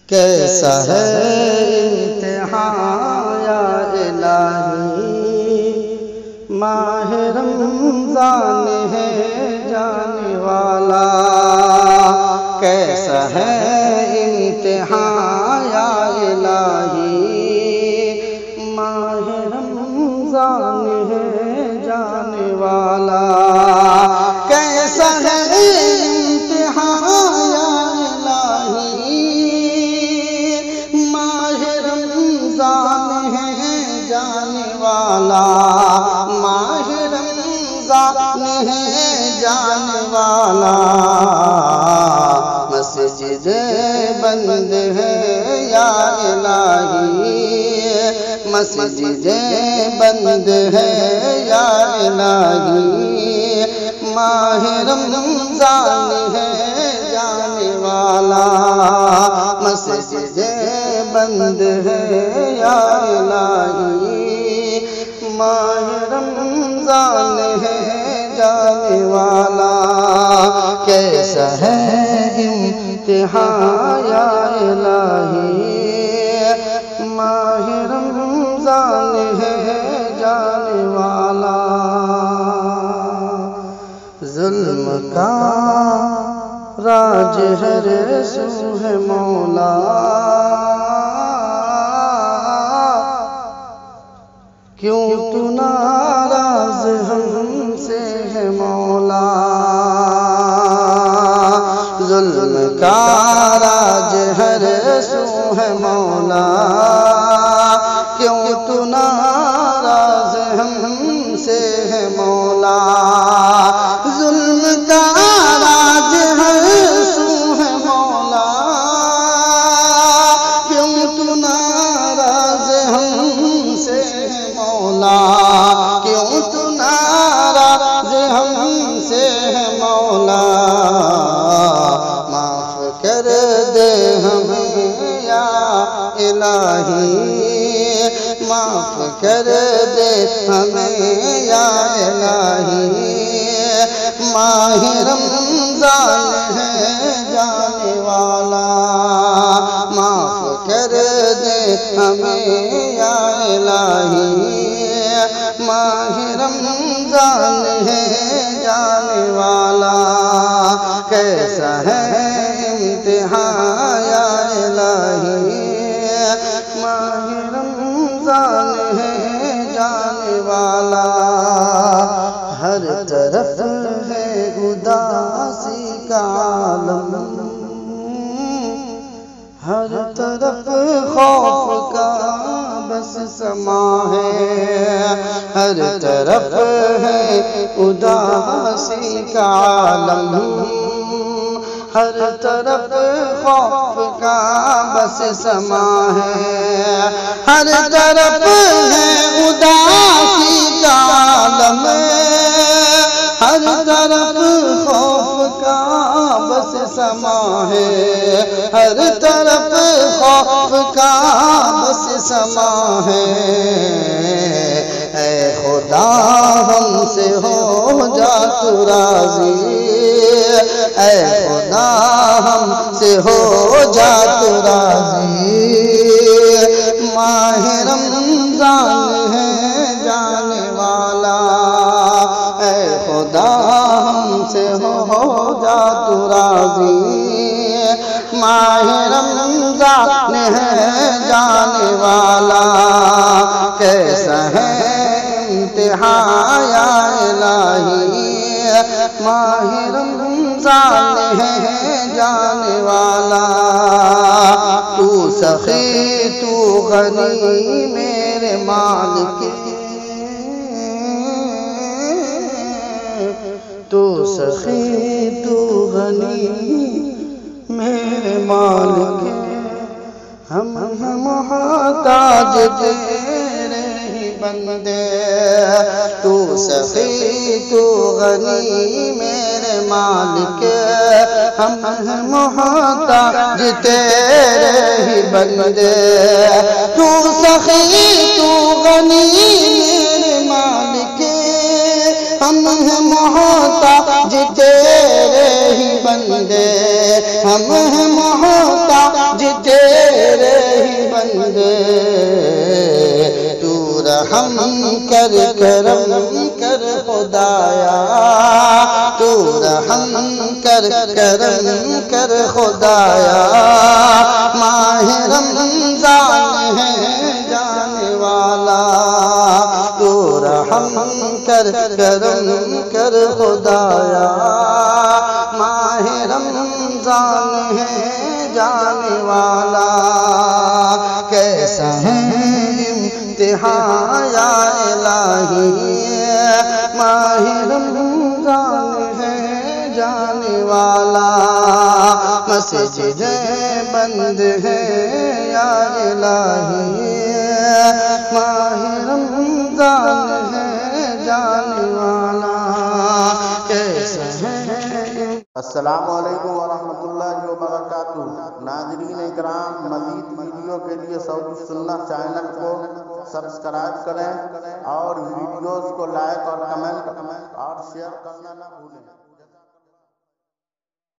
کیسا ہے امتحان یا الہی، ماہ رمضان ہے جانے والا۔ کیسا ہے امتحان یا الہی، ماہ رمضان ہے جانے والا۔ کیسا ہے امتحان یا الہی، ماہ رمضان ہے جانے والا۔ ماہ رمضان ہے جانے والا۔ مسجد بند ہے یا الہی، مسجد بند ہے یا الہی، ماہ رمضان ہے جانے والا۔ مسجد بند ہے یا الہی، ماہ رمضان ہے جانے والا۔ کیسا ہے امتحان یا الہی، ماہ رمضان ہے جانے والا۔ ظلم کا راج ہر سو ہے مولا، کیوں تو ناراض ہم سے ہے مولا۔ ظلم کا راج ہر سو ہے مولا، کیوں تو ناراض ہم سے ہے مولا۔ ظلم کا راج ہر سو ہے مولا، کیوں تو ناراض ہم سے ہے مولا۔ کیوں تو ناراض ہم سے ہے مولا۔ معاف کر دے ہمیں یا الہی، معاف کر دے ہمیں یا الہی، ماہ رمضان ہے جانے والا۔ معاف کر دے ہمیں یا الہی، ماہ رمضان ہے جانے والا۔ کیسا ہے امتحان یا الہی، ماہ رمضان ہے جانے والا۔ ہر طرف ہے اداسی کا عالم، ہر طرف خوف کا بس سما ہے، ہر طرف ہے اداسی کا عالم، ہر طرف خوف کا بس سما ہے، ہر طرف ہے اداسی کا عالم، ہر طرف خوف کا بس سما ہے، ہر طرف خوف کا بس سما ہے۔ اے خدا ہم سے ہو جا تو راضی، اے خدا ہم سے ہو جا تو راضی، ماہ رمضان ہے جانے والا۔ اے خدا ہم سے ہو جا تو راضی، ماہ رمضان ہے جانے والا۔ کیسا ہے امتحان یا الہی، ماہ رمضان ہے جانے والا۔ تو سخی تو غنی میرے مالک، تو سخی تو غنی میرے مالک، ہم محتاج تیرے ہی بندے۔ تو سخی تو غنی میرے مالک، ہم محتاج تیرے ہی بندے۔ تو سخی تو غنی میرے مالک، ہم محتاج تیرے ہی بندے، ہم محتاج تیرے جانے والا کیسا ہے امتحان یا الہی ماہ رمضان ہے جانے والا مسجد بند ہے یا الہی ماہ رمضان ہے جانے والا کیسا ہے۔ السلام علیکم ورحمۃ اللہ وبرکاتہ۔ ناظرین اکرام، مزید ویڈیو کے لیے سعودی سنت چینل کو سبسکرائب کریں اور ویڈیوز کو لائک اور کمنٹ اور شیئر کرنا نہ بھولیں۔